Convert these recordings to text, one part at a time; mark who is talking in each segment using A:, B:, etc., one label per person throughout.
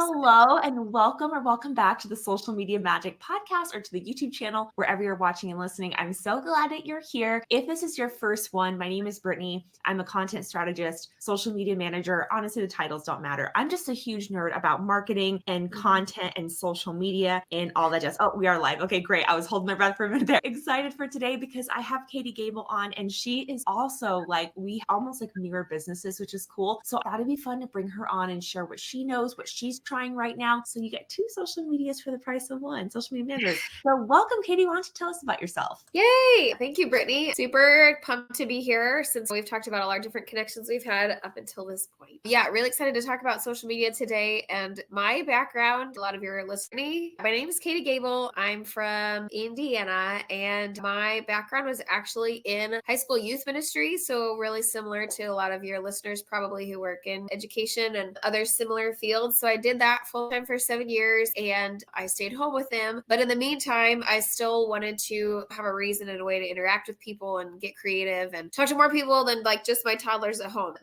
A: Hello and welcome back to the Social Media Magic Podcast or to the YouTube channel, wherever you're watching and listening. I'm so glad that you're here. If this is your first one, my name is Brittany. I'm a content strategist, social media manager. Honestly, the titles don't matter. I'm just a huge nerd about marketing and content and social media and all that jazz. Oh, we are live. Okay, great. I was holding my breath for a minute there. Excited for today because I have Katie Goebel on, and she is also we almost mirror businesses, which is cool. So that'd be fun to bring her on and share what she knows, what she's trying right now. So you get two social medias for the price of one, social media managers. So welcome, Katie. Why don't you tell us about yourself?
B: Yay! Thank you, Brittany. Super pumped to be here since we've talked about all our different connections we've had up until this point. Yeah, really excited to talk about social media today and my background. A lot of you are listening. My name is Katie Goebel. I'm from Indiana, and my background was actually in high school youth ministry. So really similar to a lot of your listeners probably who work in education and other similar fields. So I did that full time for 7 years and I stayed home with them. But in the meantime, I still wanted to have a reason and a way to interact with people and get creative and talk to more people than just my toddlers at home.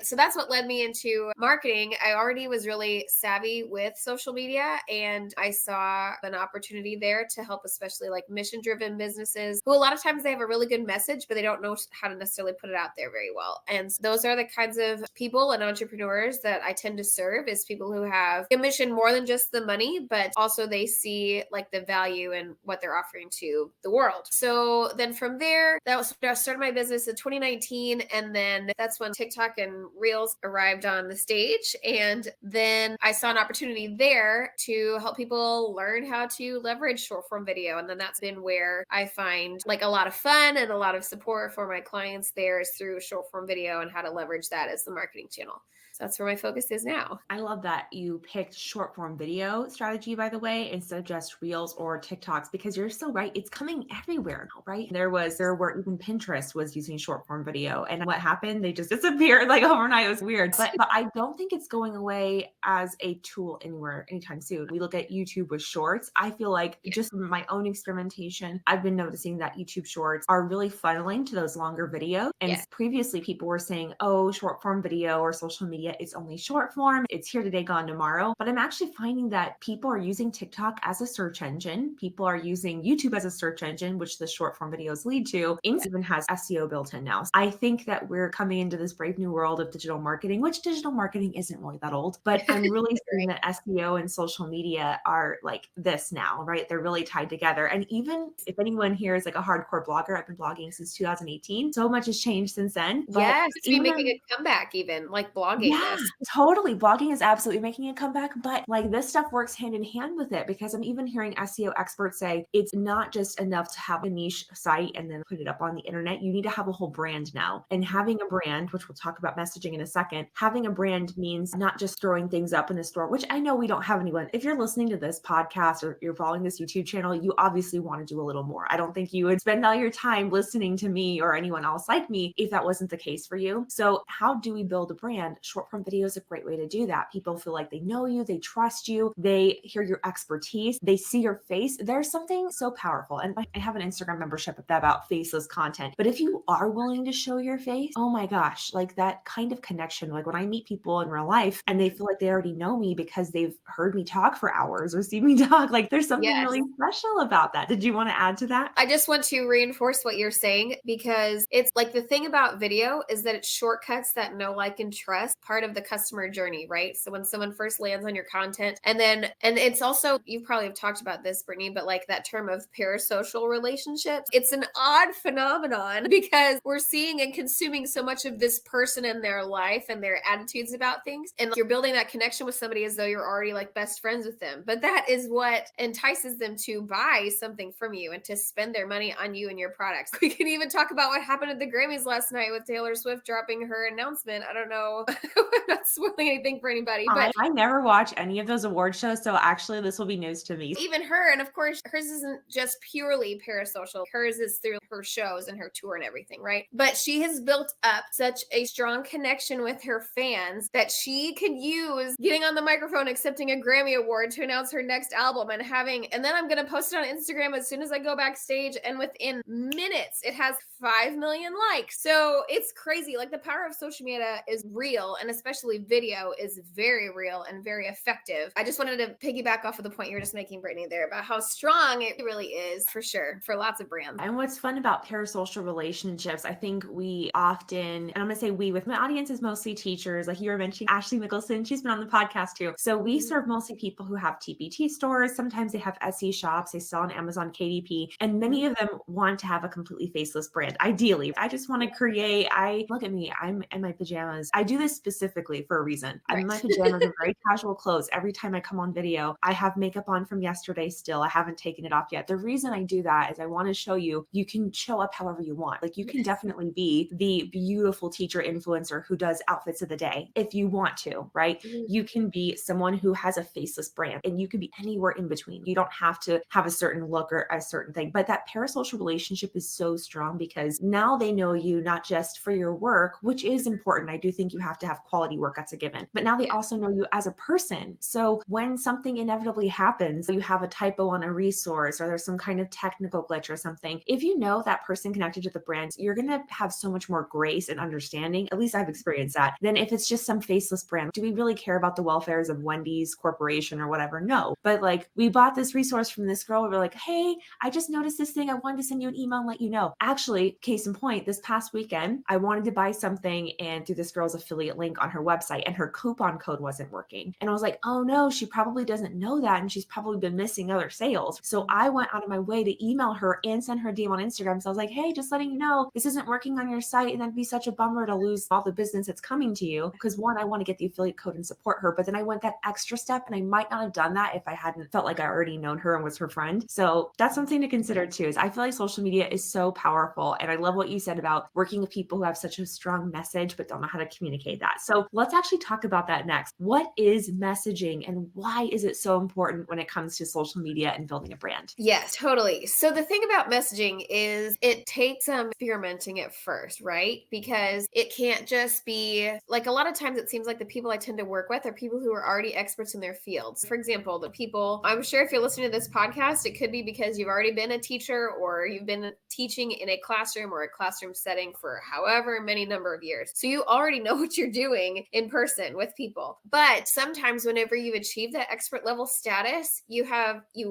B: So that's what led me into marketing. I already was really savvy with social media, and I saw an opportunity there to help, especially mission-driven businesses who a lot of times they have a really good message, but they don't know how to necessarily put it out there very well. And those are the kinds of people and entrepreneurs that I tend to serve, is people who have a mission more than just the money, but also they see the value in what they're offering to the world. So then from there, I started my business in 2019. And then that's when TikTok and Reels arrived on the stage. And then I saw an opportunity there to help people learn how to leverage short form video. And then that's been where I find a lot of fun and a lot of support for my clients there is through short form video and how to leverage that as the marketing channel. So that's where my focus is now.
A: I love that you picked short form video strategy, by the way, instead of just Reels or TikToks, because you're so right. It's coming everywhere now, right? There were even Pinterest was using short form video, and what happened? They just disappeared overnight. It was weird, but I don't think it's going away as a tool anywhere anytime soon. We look at YouTube with shorts. I feel like just from my own experimentation, I've been noticing that YouTube shorts are really funneling to those longer videos. And previously people were saying, oh, short form video or social media, it's only short form. It's here today, gone tomorrow. But I'm actually finding that people are using TikTok as a search engine. People are using YouTube as a search engine, which the short form videos lead to. Instagram even has SEO built in now. So I think that we're coming into this brave new world of digital marketing, which digital marketing isn't really that old, but I'm really seeing that SEO and social media are this now, right? They're really tied together. And even if anyone here is a hardcore blogger, I've been blogging since 2018. So much has changed since then.
B: Yes, it's been making a comeback even, blogging.
A: Yeah, totally. Blogging is absolutely making a comeback, but this stuff works hand in hand with it, because I'm even hearing SEO experts say it's not just enough to have a niche site and then put it up on the internet. You need to have a whole brand now. And having a brand, which we'll talk about messaging in a second, having a brand means not just throwing things up in a store, which I know we don't have anyone. If you're listening to this podcast or you're following this YouTube channel, you obviously want to do a little more. I don't think you would spend all your time listening to me or anyone else like me if that wasn't the case for you. So how do we build a brand? Short form video is a great way to do that. People feel like they know you, they trust you, they hear your expertise, they see your face. There's something so powerful. And I have an Instagram membership about faceless content. But if you are willing to show your face, oh my gosh, that kind of connection, when I meet people in real life and they feel like they already know me because they've heard me talk for hours or seen me talk, there's something really special about that. Did you want to add to that?
B: I just want to reinforce what you're saying, because it's the thing about video is that it shortcuts that know, like, and trust part of the customer journey, right? So when someone first lands on your content, and it's also, you probably have talked about this, Brittany, but that term of parasocial relationships, it's an odd phenomenon because we're seeing and consuming so much of this person and their life and their attitudes about things. And you're building that connection with somebody as though you're already best friends with them. But that is what entices them to buy something from you and to spend their money on you and your products. We can even talk about what happened at the Grammys last night with Taylor Swift dropping her announcement. I don't know. I'm not spoiling anything for anybody, but
A: I never watch any of those award shows, so actually this will be news to me.
B: Even her, and of course, hers isn't just purely parasocial. Hers is through her shows and her tour and everything, right? But she has built up such a strong connection with her fans that she could use getting on the microphone, accepting a Grammy award to announce her next album, and then I'm going to post it on Instagram as soon as I go backstage, and within minutes, it has 5 million likes. So it's crazy. The power of social media is real, and especially video, is very real and very effective. I just wanted to piggyback off of the point you were just making, Brittany, there about how strong it really is, for sure, for lots of brands.
A: And what's fun about parasocial relationships, I think we often, and I'm going to say we, with my audience is mostly teachers, like you were mentioning Ashley Mickelson, she's been on the podcast too. So we serve mostly people who have TPT stores. Sometimes they have SE shops, they sell on Amazon KDP, and many of them want to have a completely faceless brand. Ideally, I just want to create, look at me, I'm in my pajamas. I do this specifically for a reason. I'm in my pajamas and very casual clothes. Every time I come on video, I have makeup on from yesterday still. I haven't taken it off yet. The reason I do that is I want to show you can show up however you want. Like you can definitely be the beautiful teacher influencer who does outfits of the day if you want to, right? You can be someone who has a faceless brand, and you can be anywhere in between. You don't have to have a certain look or a certain thing, but that parasocial relationship is so strong because now they know you not just for your work, which is important. I do think you have to have quality work, that's a given, but now they also know you as a person. So when something inevitably happens, you have a typo on a resource or there's some kind of technical glitch or something, if you know that person connected to the brand, you're going to have so much more grace and understanding. At least I've experienced that. Than if it's just some faceless brand. Do we really care about the welfares of Wendy's corporation or whatever? No. But like, we bought this resource from this girl. We're like, hey, I just noticed this thing. I wanted to send you an email and let you know. Actually, case in point, this past weekend, I wanted to buy something and through this girl's affiliate link on her website, and her coupon code wasn't working. And I was like, oh no, she probably doesn't know that. And she's probably been missing other sales. So I went out of my way to email her and send her a DM on Instagram. So I was like, hey, just letting you know, this isn't working on your site. And that'd be such a bummer to lose all the business that's coming to you. Because one, I want to get the affiliate code and support her. But then I went that extra step, and I might not have done that if I hadn't felt like I already known her and was her friend. So that's something to consider too, is I feel like social media is so powerful. And I love what you said about working with people who have such a strong message, but don't know how to communicate that. So let's actually talk about that next. What is messaging and why is it so important when it comes to social media and building a brand?
B: Yes, totally. So the thing about messaging is it takes some experimenting at first, right? Because it can't just be like, a lot of times it seems like the people I tend to work with are people who are already experts in their fields. For example, the people, I'm sure if you're listening to this podcast, it could be because you've already been a teacher or you've been teaching in a classroom or a classroom setting for however many number of years. So you already know what you're doing in person with people. But sometimes whenever you achieve that expert level status, you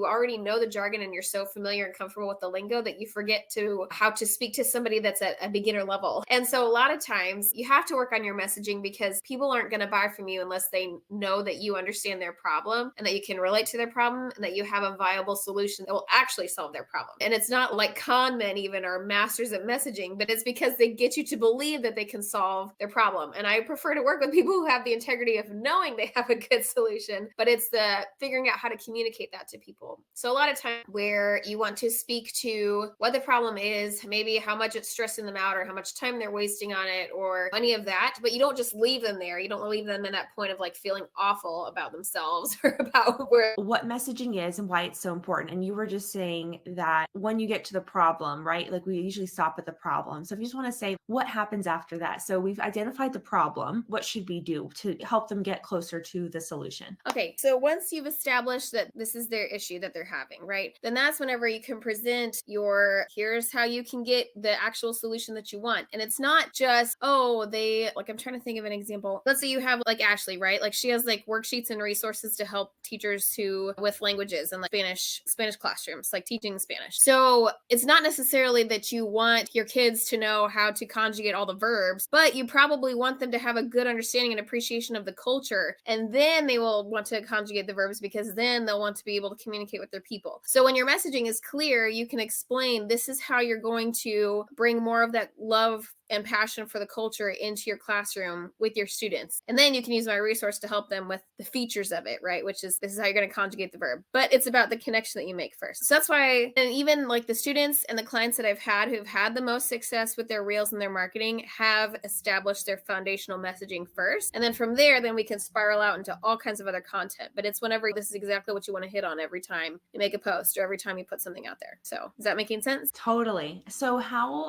B: already know the jargon and you're so familiar and comfortable with the lingo that you forget how to speak to somebody that's at a beginner level. And so a lot of times you have to work on your messaging because people aren't going to buy from you unless they know that you understand their problem and that you can relate to their problem and that you have a viable solution that will actually solve their problem. And it's not like con men even are masters at messaging, but it's because they get you to believe that they can solve their problem. And I prefer to work with people who have the integrity of knowing they have a good solution, but it's the figuring out how to communicate that to people. So a lot of times where you want to speak to what the problem is, maybe how much it's stressing them out or how much time they're wasting on it or any of that, but you don't just leave them there. You don't leave them in that point of like feeling awful about themselves or about
A: what messaging is and why it's so important. And you were just saying that when you get to the problem, right? Like we usually stop at the problem. So if you just want to say what happens after that. So we've identified the problem. What should we do to help them get closer to the solution?
B: Okay, so once you've established that this is their issue that they're having, right? Then that's whenever you can present here's how you can get the actual solution that you want. And it's not just, I'm trying to think of an example. Let's say you have like Ashley, right? Like she has like worksheets and resources to help teachers with languages and like Spanish classrooms, like teaching Spanish. So it's not necessarily that you want your kids to know how to conjugate all the verbs, but you probably want them to have a good understanding and appreciation of the culture. And then they will want to conjugate the verbs because then they'll want to be able to communicate with their people. So when your messaging is clear, you can explain this is how you're going to bring more of that love and passion for the culture into your classroom with your students. And then you can use my resource to help them with the features of it, right? Which is, this is how you're going to conjugate the verb. But it's about the connection that you make first. So that's why, and even like the students and the clients that I've had who've had the most success with their reels and their marketing have established their foundational messaging first. And then from there, then we can spiral out into all kinds of other content. But it's whenever this is exactly what you want to hit on every time you make a post or every time you put something out there. So is that making sense?
A: Totally. So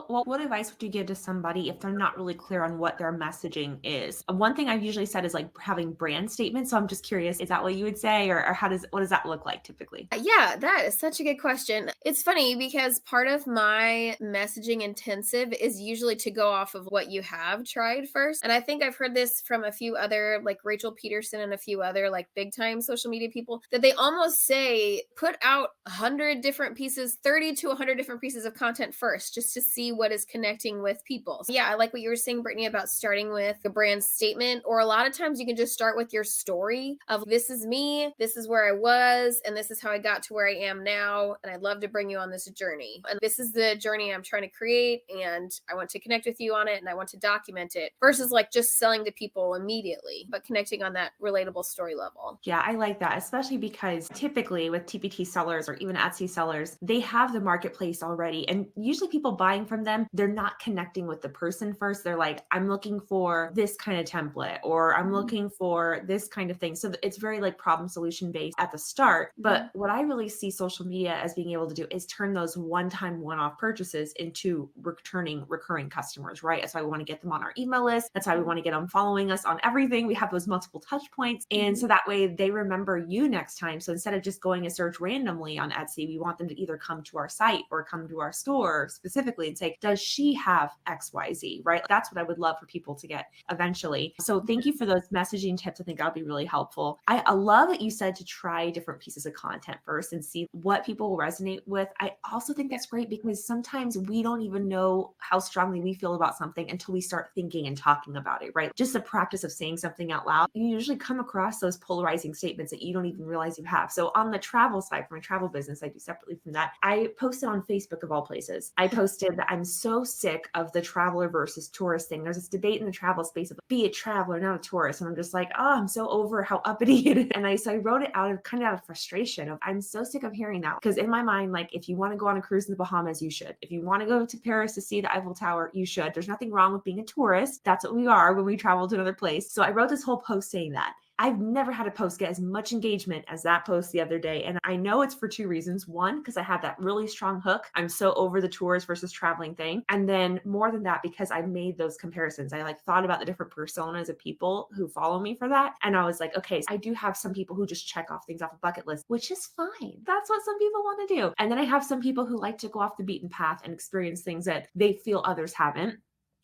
A: what advice would you give to somebody if they're not really clear on what their messaging is? One thing I've usually said is like having brand statements. So I'm just curious, is that what you would say, or what does that look like typically?
B: Yeah, that is such a good question. It's funny because part of my messaging intensive is usually to go off of what you have tried first. And I think I've heard this from a few other, like Rachel Peterson and a few other like big time social media people, that they almost say put out 100 different pieces, 30 to 100 different pieces of content first, just to see what is connecting with people. So yeah, I like what you were saying, Brittany, about starting with a brand statement, or a lot of times you can just start with your story of this is me, this is where I was, and this is how I got to where I am now. And I'd love to bring you on this journey. And this is the journey I'm trying to create, and I want to connect with you on it, and I want to document it, versus like just selling to people immediately, but connecting on that relatable story level.
A: Yeah, I like that, especially because typically with TPT sellers or even Etsy sellers, they have the marketplace already. And usually people buying from them, they're not connecting with the person first. They're like, I'm looking for this kind of template, or I'm looking for this kind of thing. So it's very like problem solution based at the start. But what I really see social media as being able to do is turn those one-time, one-off purchases into returning recurring customers, right? That's why we want to get them on our email list. That's why we want to get them following us on everything. We have those multiple touch points. And so that way they remember you next time. So instead of just going to search randomly on Etsy, we want them to either come to our site or come to our store specifically and say, does she have XYZ, right? That's what I would love for people to get eventually. So thank you for those messaging tips. I think that'll be really helpful. I love that you said to try different pieces of content first and see what people will resonate with. I also think that's great because sometimes we don't even know how strongly we feel about something until we start thinking and talking about it, right? Just the practice of saying something out loud, you usually come across those polarizing statements that you don't even realize you have. So on the travel side, for my travel business, I do separately from that. I posted on Facebook of all places. I posted that I'm so sick of the traveler versus tourist thing. There's this debate in the travel space of be a traveler, not a tourist. And I'm just like, oh, I'm so over how uppity it is. And so I wrote it out of frustration of I'm so sick of hearing that. Because in my mind, like if you want to go on a cruise in the Bahamas, you should. If you want to go to Paris to see the Eiffel Tower, you should. There's nothing wrong with being a tourist. That's what we are when we travel to another place. So I wrote this whole post saying that. I've never had a post get as much engagement as that post the other day. And I know it's for two reasons. One, because I had that really strong hook. I'm so over the tours versus traveling thing. And then more than that, because I made those comparisons. I like thought about the different personas of people who follow me for that. And I was like, okay, so I do have some people who just check off things off a bucket list, which is fine. That's what some people want to do. And then I have some people who like to go off the beaten path and experience things that they feel others haven't.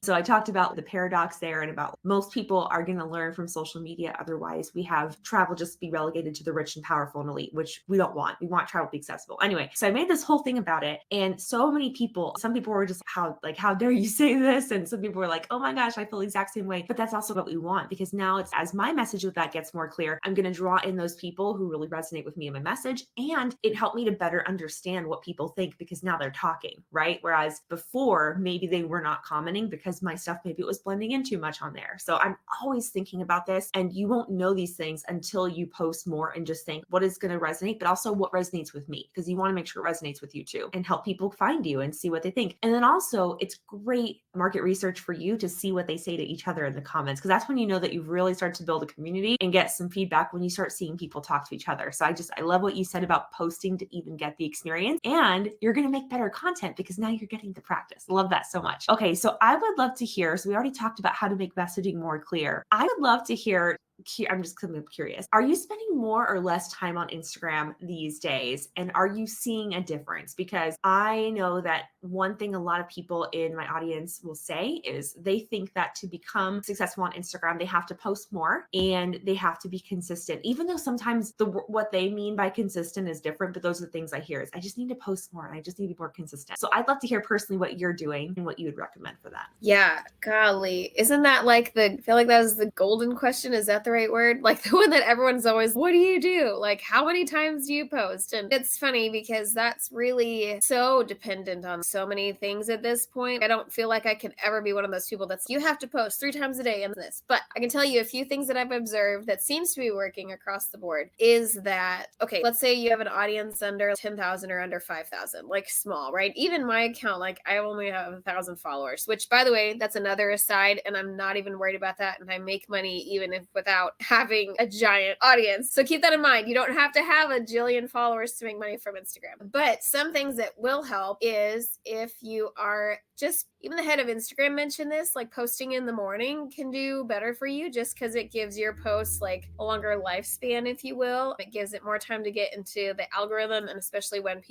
A: So I talked about the paradox there and about most people are going to learn from social media. Otherwise, we have travel just be relegated to the rich and powerful and elite, which we don't want. We want travel to be accessible. Anyway, so I made this whole thing about it. And so many people, some people were just, how dare you say this? And some people were like, oh my gosh, I feel the exact same way. But that's also what we want, because now it's, as my message with that gets more clear, I'm going to draw in those people who really resonate with me and my message. And it helped me to better understand what people think, because now they're talking, right? Whereas before, maybe they were not commenting because my stuff, maybe it was blending in too much on there. So I'm always thinking about this, and you won't know these things until you post more and just think what is going to resonate, but also what resonates with me, because you want to make sure it resonates with you too and help people find you and see what they think. And then also it's great market research for you to see what they say to each other in the comments, because that's when you know that you've really started to build a community and get some feedback when you start seeing people talk to each other. So I love what you said about posting to even get the experience, and you're going to make better content because now you're getting the practice. Love that so much. Okay, so I would love to hear, so we already talked about how to make messaging more clear. I would love to hear, I'm just curious, are you spending more or less time on Instagram these days? And are you seeing a difference? Because I know that one thing a lot of people in my audience will say is they think that to become successful on Instagram, they have to post more and they have to be consistent, even though sometimes what they mean by consistent is different. But those are the things I hear is I just need to post more and I just need to be more consistent. So I'd love to hear personally what you're doing and what you would recommend for that.
B: Yeah, golly. Isn't that like I feel like that was the golden question. Is that the right word? Like the one that everyone's always, what do you do? Like, how many times do you post? And it's funny because that's really so dependent on so many things at this point. I don't feel like I can ever be one of those people that's, you have to post 3 times a day and this. But I can tell you a few things that I've observed that seems to be working across the board is that, okay, let's say you have an audience under 10,000 or under 5,000, like small, right? Even my account, like I only have 1,000 followers, which by the way, that's another aside, and I'm not even worried about that. And I make money even if without having a giant audience. So keep that in mind. You don't have to have a jillion followers to make money from Instagram. But some things that will help is if you are just even the head of Instagram mentioned this, like posting in the morning can do better for you just because it gives your posts like a longer lifespan, if you will. It gives it more time to get into the algorithm, and especially when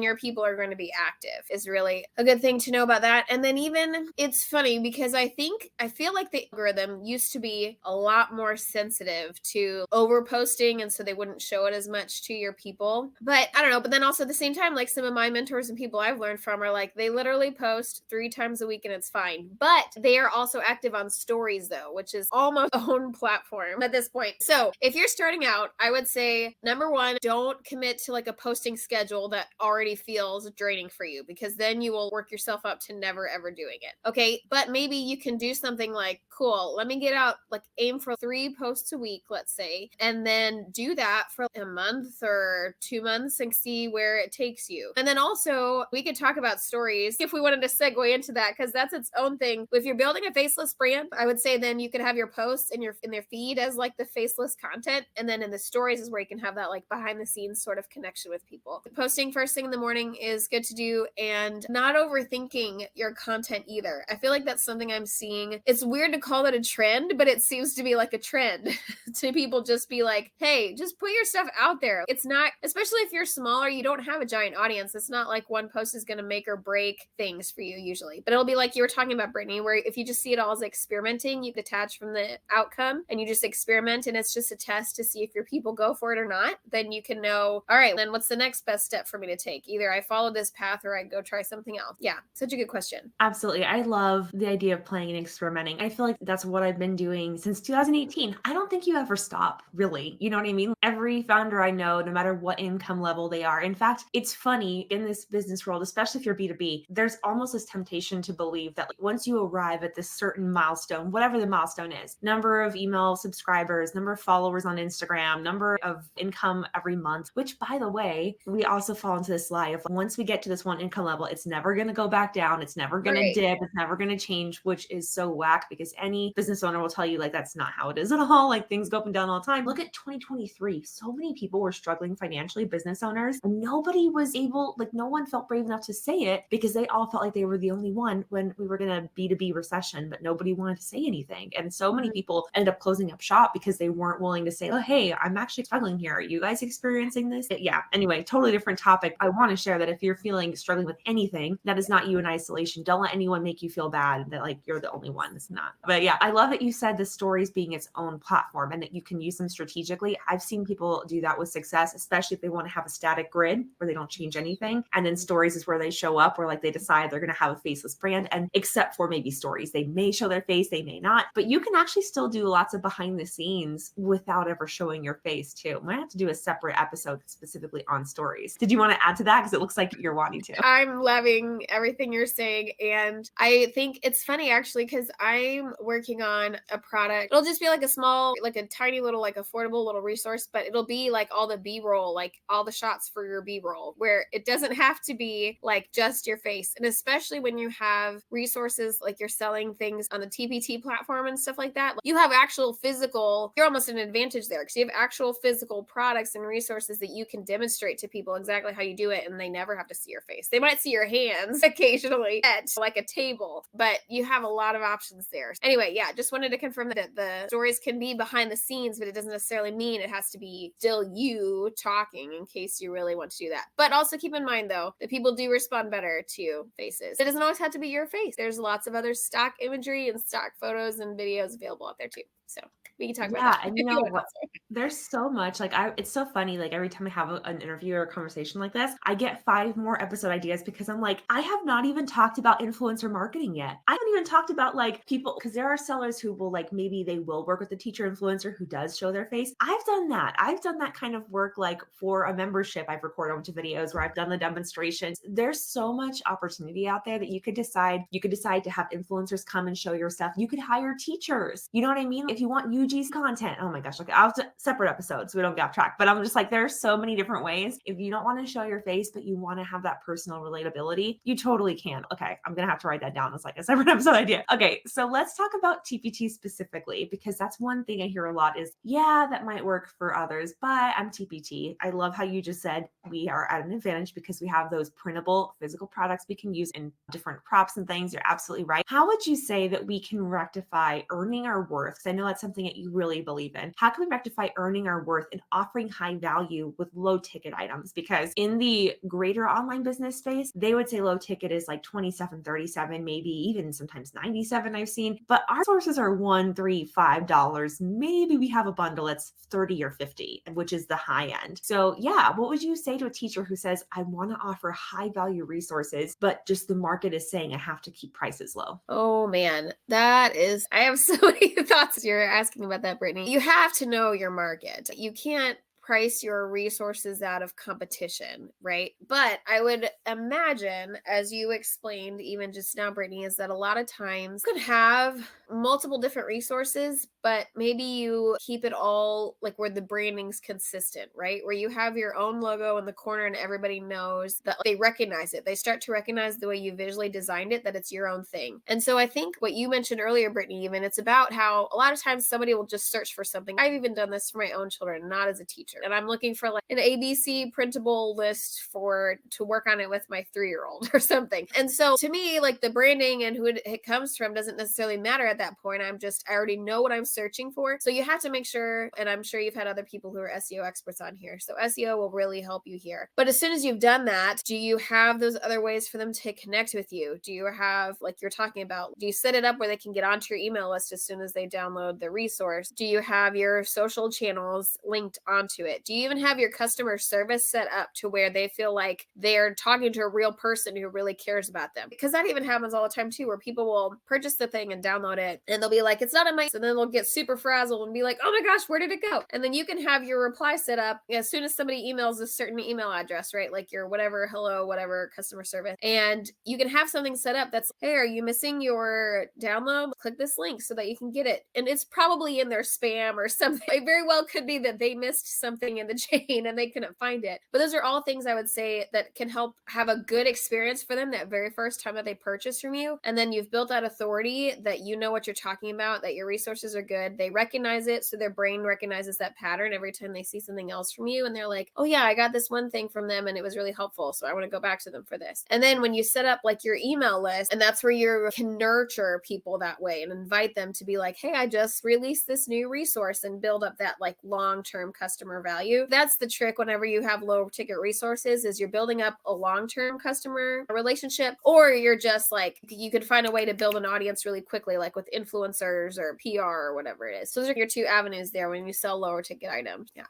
B: your people are going to be active is really a good thing to know about that. And then even it's funny because I feel like the algorithm used to be a lot more sensitive to over posting, and so they wouldn't show it as much to your people. But I don't know. But then also at the same time, like some of my mentors and people I've learned from are like, they literally post 3 times a week and it's fine. But they are also active on stories though, which is almost own platform at this point. So if you're starting out, I would say number one, don't commit to like a posting schedule that already feels draining for you, because then you will work yourself up to never ever doing it. Okay. But maybe you can do something like, cool, let me get out, like aim for 3 posts a week, let's say, and then do that for a month or 2 months and see where it takes you. And then also we could talk about stories if we wanted to segue into that, because that's its own thing. If you're building a faceless brand, I would say then you could have your posts in their feed as like the faceless content, and then in the stories is where you can have that like behind the scenes sort of connection with people. Posting first thing in the morning is good to do, and not overthinking your content either. I feel like that's something I'm seeing. It's weird to call it a trend, but it seems to be like a trend to people just be like, hey, just put your stuff out there. It's not, especially if you're smaller, you don't have a giant audience. It's not like one post is going to make or break things for you usually, but it'll be like you were talking about, Brittany, where if you just see it all as experimenting, you detach from the outcome and you just experiment, and it's just a test to see if your people go for it or not. Then you can know, all right, then what's the next best step for me to take? Either I follow this path or I go try something else. Yeah, such a good question.
A: Absolutely. I love the idea of playing and experimenting. I feel like that's what I've been doing since 2018. I don't think you ever stop, really. You know what I mean? Every founder I know, no matter what income level they are. In fact, it's funny in this business world, especially if you're B2B, there's almost this temptation to believe that like, once you arrive at this certain milestone, whatever the milestone is, number of email subscribers, number of followers on Instagram, number of income every month, which by the way, we also fall into this lie of once we get to this one income level, it's never going to go back down. It's never going to dip. It's never going to change, which is so whack, because any business owner will tell you like, that's not how it is at all. Like things go up and down all the time. Look at 2023. So many people were struggling financially, business owners, and nobody was able, like no one felt brave enough to say it because they all felt like they were the only one when we were in a B2B recession, but nobody wanted to say anything. And so many people ended up closing up shop because they weren't willing to say, oh, hey, I'm actually struggling here. Are you guys experiencing this? Yeah. Anyway, totally different topic. I want to share that if you're feeling struggling with anything, that is not you in isolation. Don't let anyone make you feel bad that like you're the only one. It's not. But yeah, I love that you said the stories being its own platform and that you can use them strategically. I've seen people do that with success, especially if they want to have a static grid where they don't change anything. And then stories is where they show up, where like they decide they're going to have a faceless brand. And except for maybe stories, they may show their face, they may not, but you can actually still do lots of behind the scenes without ever showing your face too. Might have to do a separate episode specifically on stories. Did you want to add to that? Because it looks like you're wanting to.
B: I'm loving everything you're saying. And I think it's funny actually, because I'm working on a product. It'll just be like a small, like a tiny little, like affordable little resource, but it'll be like all the B-roll, like all the shots for your B-roll, where it doesn't have to be like just your face. And especially when you have resources, like you're selling things on the TPT platform and stuff like that, you have actual physical, you're almost an advantage there because you have actual physical products and resources that you can demonstrate to people exactly how you do it, and they never have to see your face. They might see your hands occasionally at like a table, but you have a lot of options there. Anyway, yeah, just wanted to confirm that the stories can be behind the scenes, but it doesn't necessarily mean it has to be still you talking in case you really want to do that. But also keep in mind though, that people do respond better to faces. It doesn't always have to be your face. There's lots of other stock imagery and stock photos and videos available out there too. So we can talk about that.
A: And you know what? There's so much, like it's so funny. Like every time I have an interview or a conversation like this, I get 5 more episode ideas because I'm like, I have not even talked about influencer marketing yet. I haven't even talked about like people, because there are sellers who will like, maybe they will work with a teacher influencer who does show their face. I've done that. I've done that kind of work, like for a membership. I've recorded a bunch of videos where I've done the demonstrations. There's so much opportunity out there that you could decide to have influencers come and show your stuff. You could hire teachers. You know what I mean? if you want UG's content, oh my gosh, okay, I'll separate episodes so we don't get off track. But I'm just like, there's so many different ways. If you don't want to show your face, but you want to have that personal relatability, you totally can. Okay, I'm gonna have to write that down as like a separate episode idea. Okay, so let's talk about TPT specifically, because that's one thing I hear a lot is, yeah, that might work for others, but I'm TPT. I love how you just said we are at an advantage because we have those printable physical products we can use in different props and things. You're absolutely right. How would you say that we can rectify earning our worth? Because I know that's something that you really believe in. How can we rectify earning our worth and offering high value with low ticket items? Because in the greater online business space, they would say low ticket is like 27, 37, maybe even sometimes 97 I've seen, but our sources are $1, $3, $5. Maybe we have a bundle that's 30 or 50, which is the high end. So yeah, what would you say to a teacher who says, I want to offer high value resources, but just the market is saying I have to keep prices low?
B: Oh man, I have so many thoughts. You're asking about that, Brittany. You have to know your market. You can't price your resources out of competition, right? But I would imagine, as you explained even just now, Brittany, is that a lot of times you could have multiple different resources, but maybe you keep it all like where the branding's consistent, right? Where you have your own logo in the corner and everybody knows that they recognize it. They start to recognize the way you visually designed it, that it's your own thing. And so I think what you mentioned earlier, Brittany, even it's about how a lot of times somebody will just search for something. I've even done this for my own children, not as a teacher. And I'm looking for like an ABC printable list to work on it with my 3-year-old or something. And so to me, like the branding and who it comes from doesn't necessarily matter at that point. I already know what I'm searching for. So you have to make sure, and I'm sure you've had other people who are SEO experts on here. So SEO will really help you here. But as soon as you've done that, do you have those other ways for them to connect with you? Do you have, like you're talking about, do you set it up where they can get onto your email list as soon as they download the resource? Do you have your social channels linked onto it? Do you even have your customer service set up to where they feel like they're talking to a real person who really cares about them? Because that even happens all the time too, where people will purchase the thing and download it and they'll be like, it's not in my, and then they'll get super frazzled and be like, oh my gosh, where did it go? And then you can have your reply set up as soon as somebody emails a certain email address, right? Like your whatever, hello, whatever customer service. And you can have something set up that's, hey, are you missing your download? Click this link so that you can get it. And it's probably in their spam or something. It very well could be that they missed something in the chain and they couldn't find it. But those are all things I would say that can help have a good experience for them that very first time that they purchase from you. And then you've built that authority that you know what you're talking about, that your resources are good. They recognize it. So their brain recognizes that pattern every time they see something else from you. And they're like, oh yeah, I got this one thing from them and it was really helpful. So I want to go back to them for this. And then when you set up like your email list, and that's where you can nurture people that way and invite them to be like, hey, I just released this new resource, and build up that like long-term customer value. That's the trick whenever you have low ticket resources, is you're building up a long-term customer relationship, or you're just like, you could find a way to build an audience really quickly, like with influencers or PR or whatever it is. So those are your two avenues there when you sell lower ticket items. Yeah.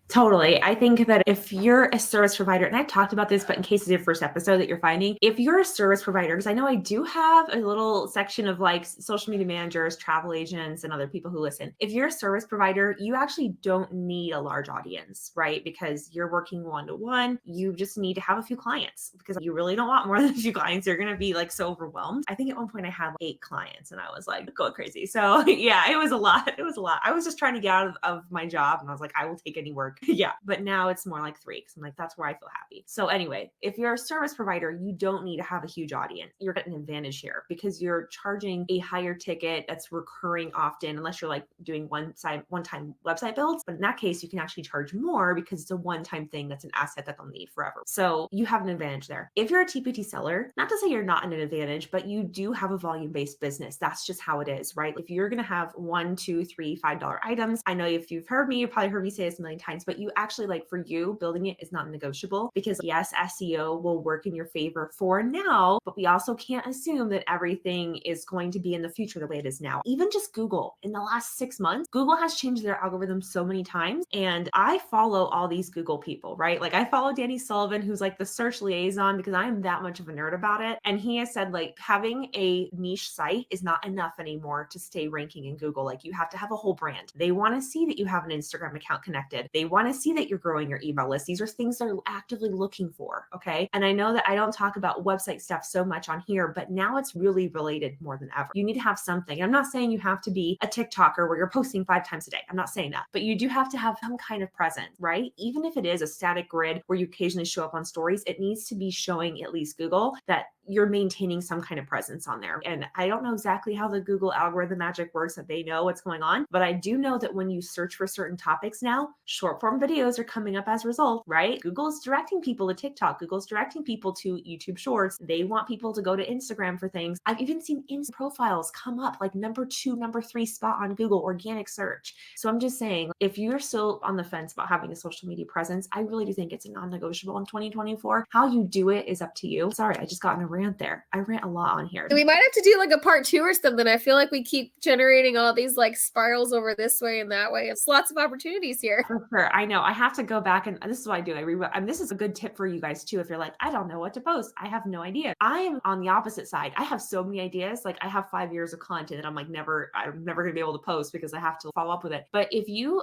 A: Totally. I think that if you're a service provider, and I've talked about this, but in case it's your first episode that you're finding, if you're a service provider, because I know I do have a little section of like social media managers, travel agents, and other people who listen. If you're a service provider, you actually don't need a large audience, right? Because you're working one-to-one. You just need to have a few clients, because you really don't want more than a few clients. You're going to be like so overwhelmed. I think at one point I had like 8 clients and I was like going crazy. So yeah, it was a lot. It was a lot. I was just trying to get out of my job and I was like, I will take any work. Yeah. But now it's more like 3, because I'm like, that's where I feel happy. So anyway, if you're a service provider, you don't need to have a huge audience. You're getting an advantage here because you're charging a higher ticket that's recurring often, unless you're like doing one-time website builds. But in that case, you can actually charge more because it's a one-time thing that's an asset that they'll need forever. So you have an advantage there. If you're a TPT seller, not to say you're not in an advantage, but you do have a volume-based business. That's just how it is, right? If you're going to have $1, $2, $3, $5 items, I know if you've heard me, you've probably heard me say this a million times, but you actually, like, for you, building it is not negotiable, because yes, SEO will work in your favor for now, but we also can't assume that everything is going to be in the future the way it is now. Even just Google, in the last 6 months, Google has changed their algorithm so many times. And I follow all these Google people, right? Like I follow Danny Sullivan, who's like the search liaison, because I am that much of a nerd about it. And he has said, like, having a niche site is not enough anymore to stay ranking in Google. Like, you have to have a whole brand. They want to see that you have an Instagram account connected. They want want to see that you're growing your email list. These are things they're actively looking for. Okay. And I know that I don't talk about website stuff so much on here, but now it's really related more than ever. You need to have something. I'm not saying you have to be a TikToker where you're posting 5 times a day. I'm not saying that, but you do have to have some kind of presence, right? Even if it is a static grid where you occasionally show up on stories, it needs to be showing at least Google that you're maintaining some kind of presence on there. And I don't know exactly how the Google algorithm magic works, that they know what's going on, but I do know that when you search for certain topics now, short form videos are coming up as a result, right? Google is directing people to TikTok. Google's directing people to YouTube Shorts. They want people to go to Instagram for things. I've even seen Insta profiles come up like number 2, number 3 spot on Google organic search. So I'm just saying, if you're still on the fence about having a social media presence, I really do think it's a non-negotiable in 2024. How you do it is up to you. Sorry, I just got in a rant there. I rant a lot on here.
B: We might have to do like a part 2 or something. I feel like we keep generating all these like spirals over this way and that way. It's lots of opportunities here.
A: For sure. I know. I have to go back, and this is what I do. And this is a good tip for you guys too. If you're like, I don't know what to post, I have no idea. I am on the opposite side. I have so many ideas. Like I have 5 years of content that I'm never going to be able to post because I have to follow up with it. But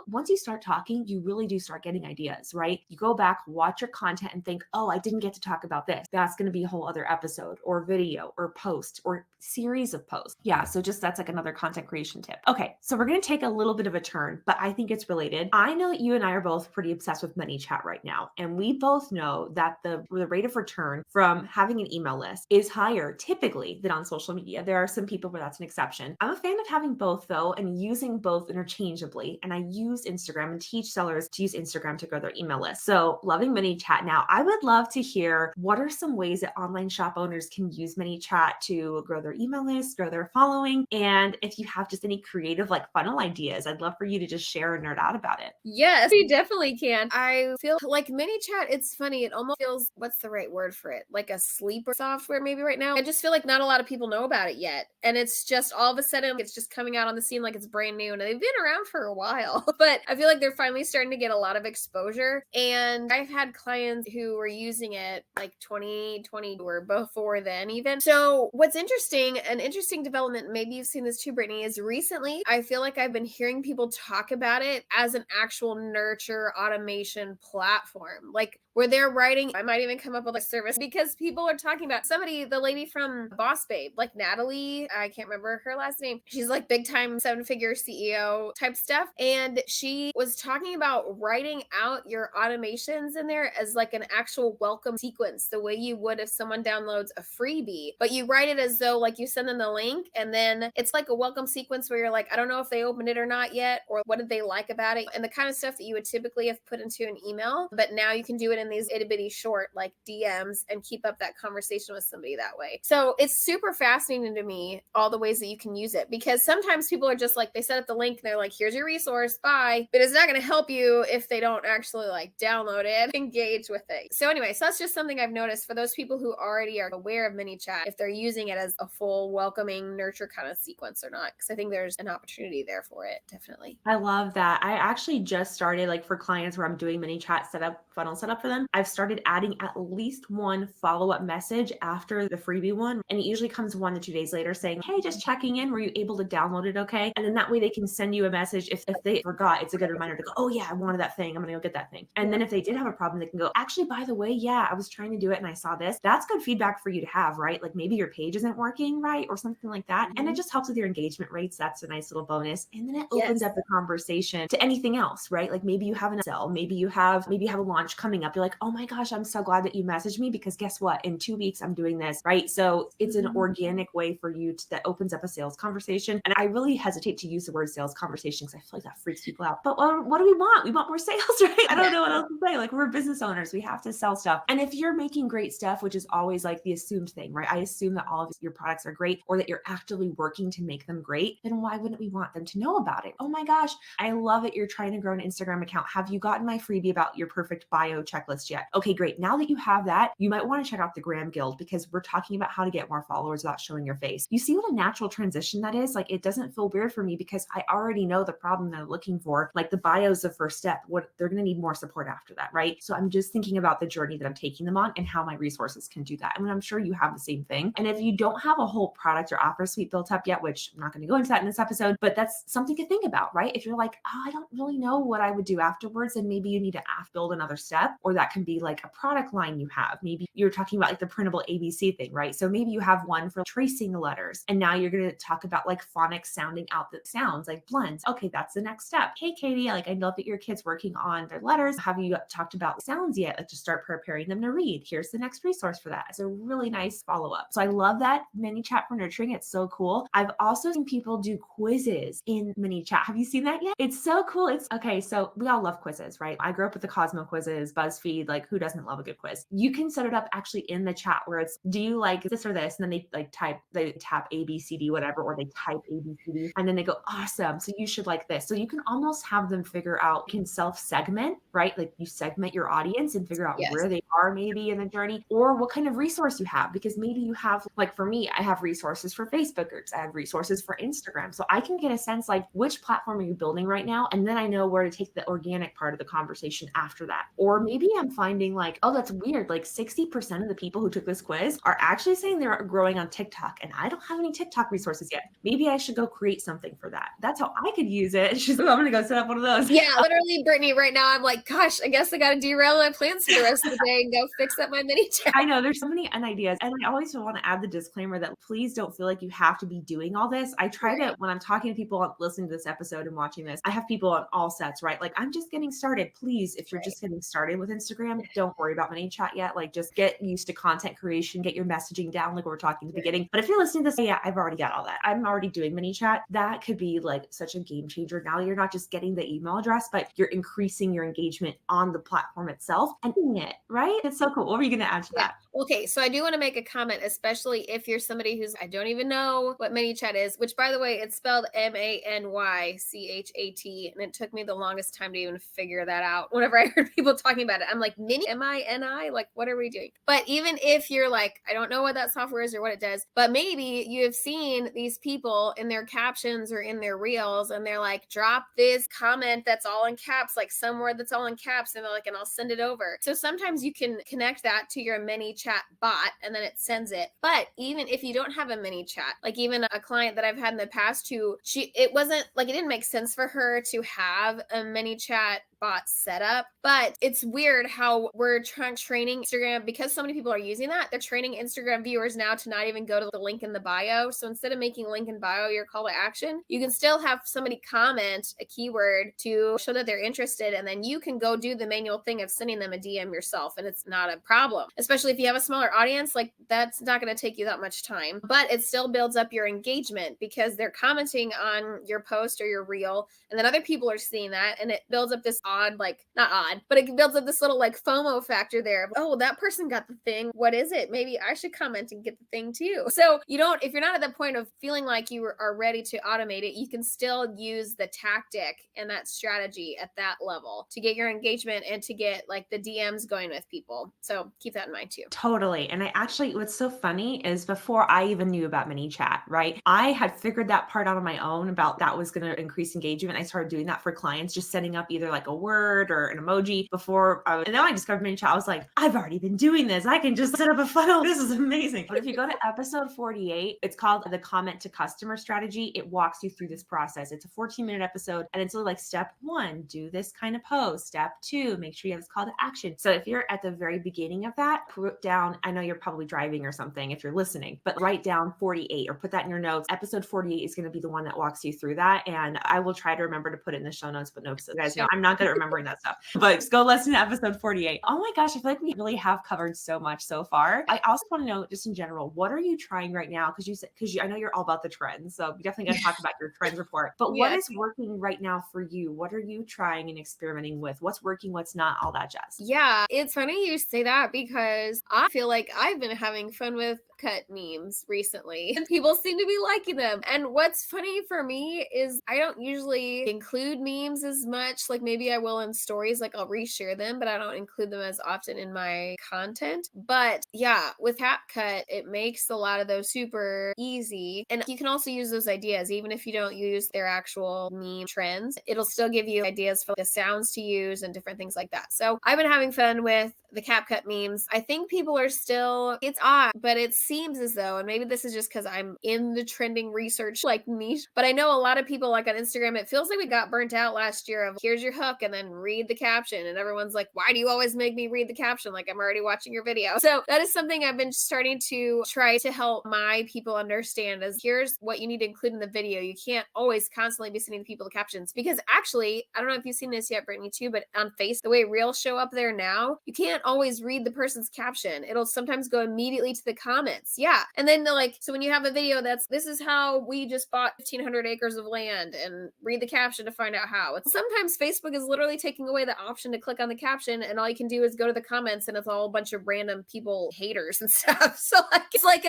A: once you start talking, you really do start getting ideas, right? You go back, watch your content and think, oh, I didn't get to talk about this. That's going to be a whole other episode or video or post or series of posts. Yeah. So that's like another content creation tip. Okay. So we're going to take a little bit of a turn, but I think it's related. I know that you and I are both pretty obsessed with ManyChat right now. And we both know that the rate of return from having an email list is higher typically than on social media. There are some people where that's an exception. I'm a fan of having both though, and using both interchangeably. And I use Instagram and teach sellers to use Instagram to grow their email list. So loving ManyChat now, I would love to hear what are some ways that online shop owners can use ManyChat to grow their email list, grow their following. And if you have just any creative like funnel ideas, I'd love for you to just share and nerd out about it.
B: Yes, we definitely can. I feel like ManyChat, it's funny. It almost feels, what's the right word for it? Like a sleeper software maybe right now. I just feel like not a lot of people know about it yet. And it's just all of a sudden, it's just coming out on the scene like it's brand new. And they've been around for a while, but I feel like they're finally starting to get a lot of exposure. And I've had clients who were using it like 2020 or before then even. So what's interesting, an interesting development, maybe you've seen this too, Brittany, is recently I feel like I've been hearing people talk about it as an actual nurture automation platform. Like where they're writing, I might even come up with a service because people are talking about the lady from Boss Babe, like Natalie, I can't remember her last name. She's like big time 7-figure CEO type stuff. And she was talking about writing out your automations in there as like an actual welcome sequence, the way you would if someone downloads a freebie, but you write it as though like you send them the link and then it's like a welcome sequence where you're like, I don't know if they opened it or not yet, or what did they like about it, and the kind of stuff that you would typically have put into an email, but now you can do it in these itty bitty short like DMs and keep up that conversation with somebody that way. So it's super fascinating to me, all the ways that you can use it, because sometimes people are just like, they set up the link and they're like, here's your resource, bye. But it's not going to help you if they don't actually like download it, engage with it. So anyway, so that's just something I've noticed for those people who already are aware of ManyChat, if they're using it as a full welcoming nurture kind of sequence or not, because I think there's an opportunity there for it, definitely.
A: I love that. I actually just started, like for clients where I'm doing ManyChat funnel setup for them, I've started adding at least one follow-up message after the freebie one. And it usually comes 1 to 2 days later saying, hey, just checking in. Were you able to download it okay? And then that way they can send you a message. If they forgot, it's a good reminder to go, oh yeah, I wanted that thing. I'm going to go get that thing. And then if they did have a problem, they can go, actually, by the way, yeah, I was trying to do it and I saw this. That's good feedback for you to have, right? Like maybe your page isn't working right or something like that. And it just helps with your engagement rates. That's a nice little bonus. And then it opens up the conversation to anything else, right? Like maybe you have an sell, maybe you have a launch coming up. You're like, oh my gosh, I'm so glad that you messaged me because guess what? In 2 weeks, I'm doing this, right? So it's an organic way for you that opens up a sales conversation. And I really hesitate to use the word sales conversation because I feel like that freaks people out. But what do we want? We want more sales, right? I don't know what else to say. Like we're business owners. We have to sell stuff. And if you're making great stuff, which is always like the assumed thing, right? I assume that all of your products are great or that you're actively working to make them great. Then why wouldn't we want them to know about it? Oh my gosh, I love it. You're trying to grow an Instagram account. Have you gotten my freebie about your perfect bio checklist yet? Okay, great. Now that you have that, you might want to check out the Graham Guild because we're talking about how to get more followers without showing your face. You see what a natural transition that is? Like it doesn't feel weird for me because I already know the problem they're looking for. Like the bio is the first step. What they're going to need more support after that, right? So I'm just thinking about the journey that I'm taking them on and how my resources can do that. And when I'm sure you have the same thing. And if you don't have a whole product or offer suite built up yet, which I'm not going to go into that in this episode, but that's something to think about, right? If you're like, oh, I don't really know what I would do afterwards, then maybe you need to build another step, or that can be like a product line you have. Maybe you're talking about like the printable ABC thing, right? So maybe you have one for tracing the letters, and now you're going to talk about like phonics sounding out the sounds, like blends. Okay, that's the next step. Hey, Katie, like I know that your kid's working on their letters. Have you talked about sounds yet? Like to start preparing them to read. Here's the next resource for that. It's a really nice follow-up. So I love that mini chat for nurturing. It's so cool. I've also seen people do quizzes in mini chat. Have you seen that yet? It's so cool. It's okay. So we all love quizzes, right? I grew up with the Cosmo quizzes, BuzzFeed, like who doesn't love a good quiz? You can set it up actually in the chat where it's, do you like this or this? And then they tap A, B, C, D, whatever, or they type A, B, C, D, and then they go, awesome. So you should like this. So you can almost have them figure out, can self-segment, right? Like you segment your audience and figure out where they are maybe in the journey, or what kind of resource you have. Because maybe you have, like for me, I have resources for Facebook groups. I have resources for Instagram. So I can get a sense like which platform are you building right now? And then I know where to take the organic part of the conversation after that. Or maybe I'm finding like, oh, that's weird. Like 60% of the people who took this quiz are actually saying they're growing on TikTok, and I don't have any TikTok resources yet. Maybe I should go create something for that. That's how I could use it. She's like, I'm going to go set up one of those.
B: Yeah, literally, Brittany, right now, I'm like, gosh, I guess I got to derail my plans for the rest of the day and go fix up my mini chat.
A: I know there's so many ideas. And I always want to add the disclaimer that please don't feel like you have to be doing all this. I try to, when I'm talking to people listening to this episode and watching this, I have people on all sets, right? Like I'm just getting started. Please, if you're just getting started with Instagram, don't worry about mini chat yet. Like just get used to content creation, get your messaging down, like we were talking at the beginning. But if you're listening to this, yeah, I've already got all that. I'm already doing mini chat. That could be like such a game changer. Now you're not just getting the email address, but you're increasing your engagement on the platform itself and doing it, right? It's so cool. What were you going to add to that?
B: Okay, so I do want to make a comment, especially if you're somebody who's, I don't even know what ManyChat is, which by the way, it's spelled MANYCHAT, and it took me the longest time to even figure that out. Whenever I heard people talking about it, I'm like, mini, MINI, like what are we doing? But even if you're like, I don't know what that software is or what it does, but maybe you have seen these people in their captions or in their reels, and they're like, drop this comment that's all in caps, like somewhere that's all in caps, and they're like, and I'll send it over. So sometimes you can connect that to your ManyChat bot and then it sends it. But even if you don't have a mini chat, like even a client that I've had in the past who it wasn't like, it didn't make sense for her to have a mini chat bot set up, but it's weird how we're training Instagram, because so many people are using that, they're training Instagram viewers now to not even go to the link in the bio. So instead of making link in bio your call to action, you can still have somebody comment a keyword to show that they're interested, and then you can go do the manual thing of sending them a DM yourself, and it's not a problem. Especially if you have a smaller audience, like that's not going to take you that much time, but it still builds up your engagement because they're commenting on your post or your reel, and then other people are seeing that, and it builds up this odd, like not odd, but it builds up this little like FOMO factor there. Oh, that person got the thing. What is it? Maybe I should comment and get the thing too. So you don't, if you're not at the point of feeling like you are ready to automate it, you can still use the tactic and that strategy at that level to get your engagement and to get like the DMs going with people. So keep that in mind too.
A: Totally. And I actually, what's so funny is before I even knew about mini chat, right? I had figured that part out on my own about that was going to increase engagement. I started doing that for clients, just setting up either like a word or an emoji before. And then I discovered mini chat. I was like, I've already been doing this. I can just set up a funnel. This is amazing. But if you go to episode 48, it's called the comment to customer strategy. It walks you through this process. It's a 14-minute episode. And it's like step 1, do this kind of post. Step 2, make sure you have this call to action. So if you're at the very beginning of that, put down, I know you're probably driving or something if you're listening, but write down 48 or put that in your notes. Episode 48 is going to be the one that walks you through that. And I will try to remember to put it in the show notes, but no, so you guys know I'm not good at remembering that stuff, but just go listen to episode 48. Oh my gosh, I feel like we really have covered so much so far. I also want to know just in general, what are you trying right now? Because I know you're all about the trends. So we definitely got to talk about your trends report, but what is working right now for you? What are you trying and experimenting with? What's working, what's not, all that jazz?
B: Yeah, it's funny you say that because I feel like I've been having fun with cut memes recently and people seem to be liking them. And what's funny for me is I don't usually include memes as much. Like maybe I will in stories, like I'll reshare them, but I don't include them as often in my content. But yeah, with CapCut, it makes a lot of those super easy. And you can also use those ideas, even if you don't use their actual meme trends, it'll still give you ideas for the sounds to use and different things like that. So I've been having fun with the CapCut memes, I think people are still, it's odd, but it seems as though, and maybe this is just because I'm in the trending research like niche, but I know a lot of people like on Instagram, it feels like we got burnt out last year of here's your hook and then read the caption. And everyone's like, why do you always make me read the caption? Like I'm already watching your video. So that is something I've been starting to try to help my people understand is here's what you need to include in the video. You can't always constantly be sending people the captions because actually, I don't know if you've seen this yet, Brittany, too, but on Face, the way reels show up there now, you can't always read the person's caption. It'll sometimes go immediately to the comments. Yeah. And then they're like, so when you have a video that's, this is how we just bought 1,500 acres of land and read the caption to find out how. Sometimes Facebook is literally taking away the option to click on the caption and all you can do is go to the comments and it's all a bunch of random people, haters and stuff. So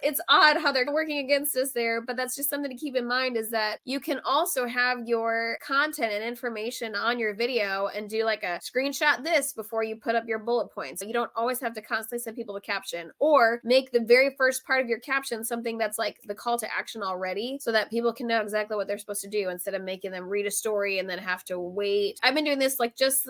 B: it's odd how they're working against us there, but that's just something to keep in mind is that you can also have your content and information on your video and do like a screenshot this before you put up your bullet points. So you don't always have to constantly send people the caption or make the very first part of your caption something that's like the call to action already so that people can know exactly what they're supposed to do instead of making them read a story and then have to wait. I've been doing this like just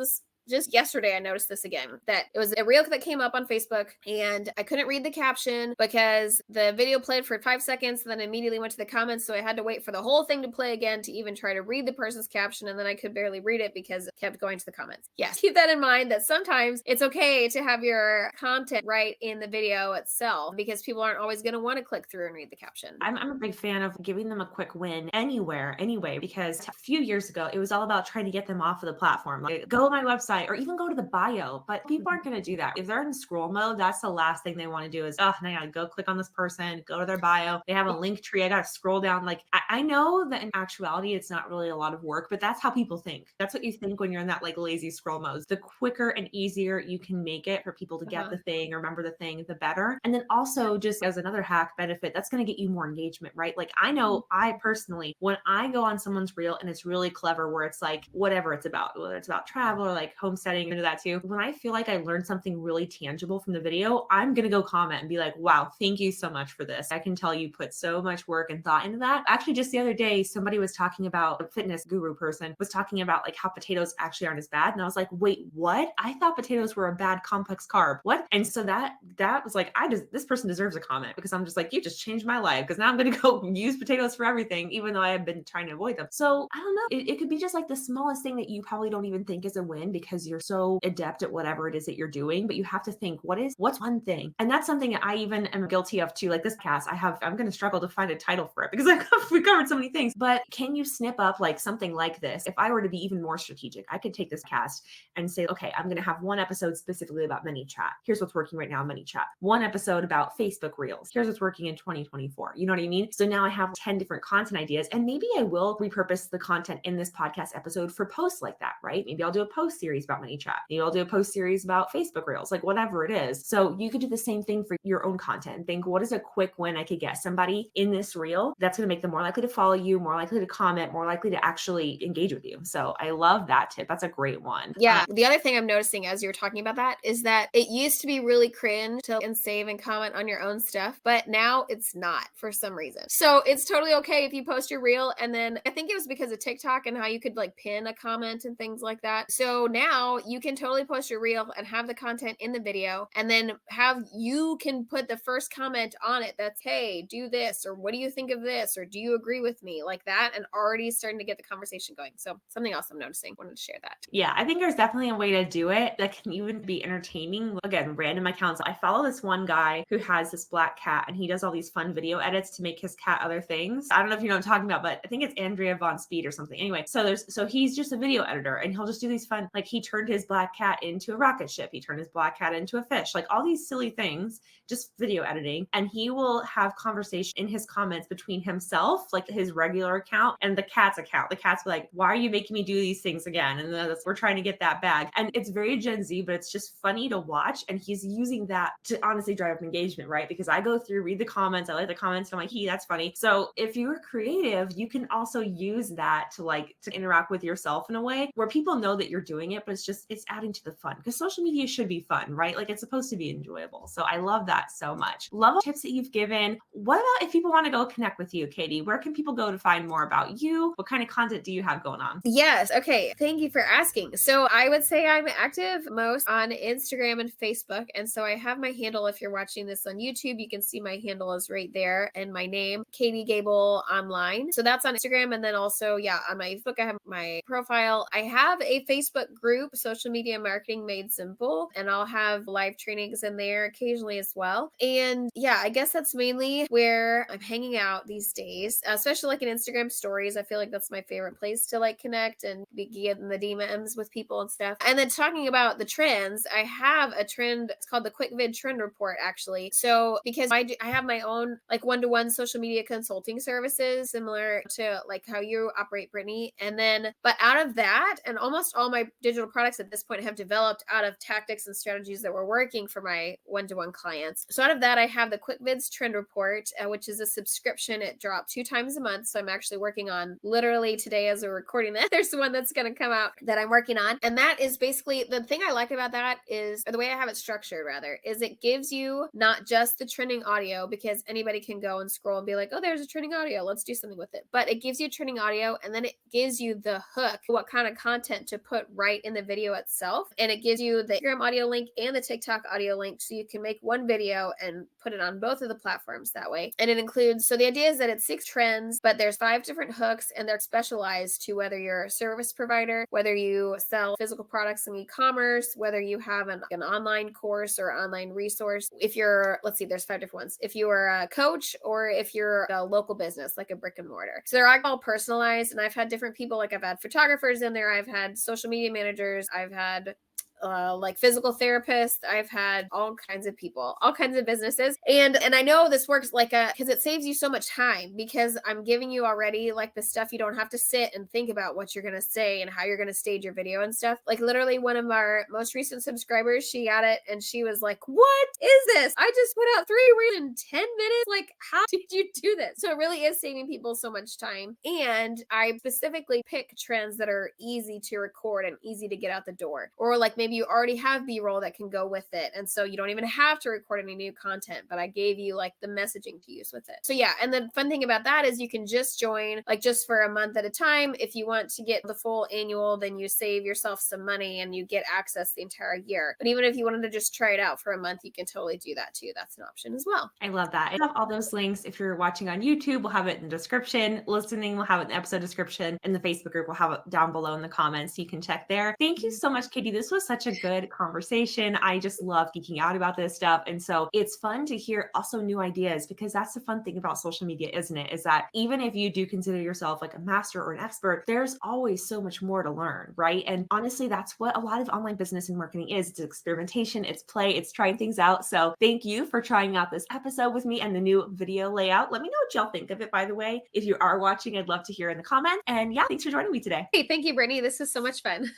B: yesterday, I noticed this again, that it was a reel that came up on Facebook and I couldn't read the caption because the video played for 5 seconds and then immediately went to the comments. So I had to wait for the whole thing to play again to even try to read the person's caption. And then I could barely read it because it kept going to the comments. Yes, keep that in mind that sometimes it's okay to have your content right in the video itself because people aren't always going to want to click through and read the caption.
A: I'm a big fan of giving them a quick win anyway, because a few years ago, it was all about trying to get them off of the platform. Like, go to my website or even go to the bio, but people aren't going to do that. If they're in scroll mode, that's the last thing they want to do is, oh, now I gotta go click on this person, go to their bio. They have a link tree. I got to scroll down. Like, I know that in actuality, it's not really a lot of work, but that's how people think. That's what you think when you're in that like lazy scroll mode. The quicker and easier you can make it for people to get the thing or remember the thing, the better. And then also just as another hack benefit, that's going to get you more engagement, right? Like I know I personally, when I go on someone's reel and it's really clever where it's like, whatever it's about, whether it's about travel or like homesteading, into that too. When I feel like I learned something really tangible from the video, I'm going to go comment and be like, wow, thank you so much for this. I can tell you put so much work and thought into that. Actually, just the other day, somebody was talking about, a fitness guru person was talking about like how potatoes actually aren't as bad. And I was like, wait, what? I thought potatoes were a bad complex carb. What? And so that was like, this person deserves a comment because I'm just like, you just changed my life because now I'm going to go use potatoes for everything, even though I have been trying to avoid them. So I don't know. It could be just like the smallest thing that you probably don't even think is a win because you're so adept at whatever it is that you're doing, but you have to think, what's one thing? And that's something that I even am guilty of too. Like this cast, I'm going to struggle to find a title for it because we covered so many things, but can you snip up like something like this? If I were to be even more strategic, I could take this cast and say, okay, I'm going to have one episode specifically about ManyChat. Here's what's working right now in ManyChat. One episode about Facebook Reels. Here's what's working in 2024. You know what I mean? So now I have 10 different content ideas and maybe I will repurpose the content in this podcast episode for posts like that, right? Maybe I'll do a post series about ManyChat. Maybe I'll do a post series about Facebook Reels, like whatever it is. So you could do the same thing for your own content and think, what is a quick win I could get somebody in this reel that's going to make them more likely to follow you, more likely to comment, more likely to actually engage with you. So I love that tip. That's a great one.
B: Yeah. The other thing I'm noticing as you're talking about that is that it used to be really cringe to and save and comment on your own stuff, but now it's not for some reason. So it's totally okay if you post your reel and then I think it was because of TikTok and how you could like pin a comment and things like that. So now you can totally post your reel and have the content in the video and then you can put the first comment on it that's, hey, do this, or what do you think of this, or do you agree with me, like that, and already starting to get the conversation going. So something else I'm noticing, wanted to share that.
A: Yeah, I think there's definitely a way to do it that can even be entertaining. Again, random accounts. I follow this one guy who has this black cat and he does all these fun video edits to make his cat other things. I don't know if you know what I'm talking about, but I think it's Andrea Von Speed or something. Anyway, so he's just a video editor and he'll just do these fun, like he turned his black cat into a rocket ship. He turned his black cat into a fish, like all these silly things, just video editing. And he will have conversation in his comments between himself, like his regular account, and the cat's account. The cat's like, why are you making me do these things again? And then we're trying to get that bag. And it's very Gen Z, but it's just funny to watch. And he's using that to honestly drive up engagement, right? Because I go through, read the comments. I like the comments. I'm like, that's funny. So if you're creative, you can also use that to interact with yourself in a way where people know that you're doing it, but it's adding to the fun, because social media should be fun, right? Like it's supposed to be enjoyable. So I love that so much. Love all the tips that you've given. What about if people want to go connect with you, Katie? Where can people go to find more about you? What kind of content do you have going on?
B: Yes. Okay. Thank you for asking. So I would say I'm active most on Instagram and Facebook. And so I have my handle. If you're watching this on YouTube, you can see my handle is right there and my name, Katie Goebel Online. So that's on Instagram. And then also, yeah, on my Facebook, I have my profile. I have a Facebook group, Social Media Marketing Made Simple, and I'll have live trainings in there occasionally as well. And yeah, I guess that's mainly where I'm hanging out these days, especially like in Instagram stories. I feel like that's my favorite place to like connect and be getting the DMs with people and stuff. And then talking about the trends, I have a trend. It's called the Quick Vid Trend Report, actually. So because I have my own like one-to-one social media consulting services, similar to like how you operate, Brittany. And then, but out of that, and almost all my digital products at this point have developed out of tactics and strategies that were working for my one-to-one clients. So out of that, I have the Quick Vids Trend Report, which is a subscription. It dropped 2 times a month. So I'm actually working on literally today as we're recording that. There's one that's going to come out that I'm working on. And that is basically the thing I like about that is, or the way I have it structured rather, is it gives you not just the trending audio, because anybody can go and scroll and be like, oh, there's a trending audio, let's do something with it. But it gives you trending audio, and then it gives you the hook, what kind of content to put right in the video itself. And it gives you the Instagram audio link and the TikTok audio link, so you can make one video and put it on both of the platforms that way. And it includes, so the idea is that it's 6 trends, but there's 5 different hooks, and they're specialized to whether you're a service provider, whether you sell physical products in e-commerce, whether you have an online course or online resource. If you're, let's see, there's 5 different ones. If you are a coach, or if you're a local business, like a brick and mortar. So they're all personalized. And I've had different people, like I've had photographers in there. I've had social media managers. I've had like physical therapists. I've had all kinds of people, all kinds of businesses. And I know this works like because it saves you so much time, because I'm giving you already like the stuff. You don't have to sit and think about what you're going to say and how you're going to stage your video and stuff. Like literally one of our most recent subscribers, she got it and she was like, what is this? I just put out 3 reels in 10 minutes. Like, how did you do this? So it really is saving people so much time. And I specifically pick trends that are easy to record and easy to get out the door, or like maybe you already have B-roll that can go with it. And so you don't even have to record any new content, but I gave you like the messaging to use with it. So yeah. And the fun thing about that is you can just join like just for a month at a time. If you want to get the full annual, then you save yourself some money and you get access the entire year. But even if you wanted to just try it out for a month, you can totally do that too. That's an option as well.
A: I love that. I have all those links. If you're watching on YouTube, we'll have it in the description. Listening, we'll have it in the episode description. And the Facebook group, we'll have it down below in the comments. So you can check there. Thank you so much, Katie. This was such a good conversation. I just love geeking out about this stuff. And so it's fun to hear also new ideas, because that's the fun thing about social media, isn't it? Is that even if you do consider yourself like a master or an expert, there's always so much more to learn, right? And honestly, that's what a lot of online business and marketing is. It's experimentation, it's play, it's trying things out. So thank you for trying out this episode with me and the new video layout. Let me know what y'all think of it, by the way. If you are watching, I'd love to hear in the comments. And yeah, thanks for joining me today.
B: Hey, thank you, Brittany. This is so much fun.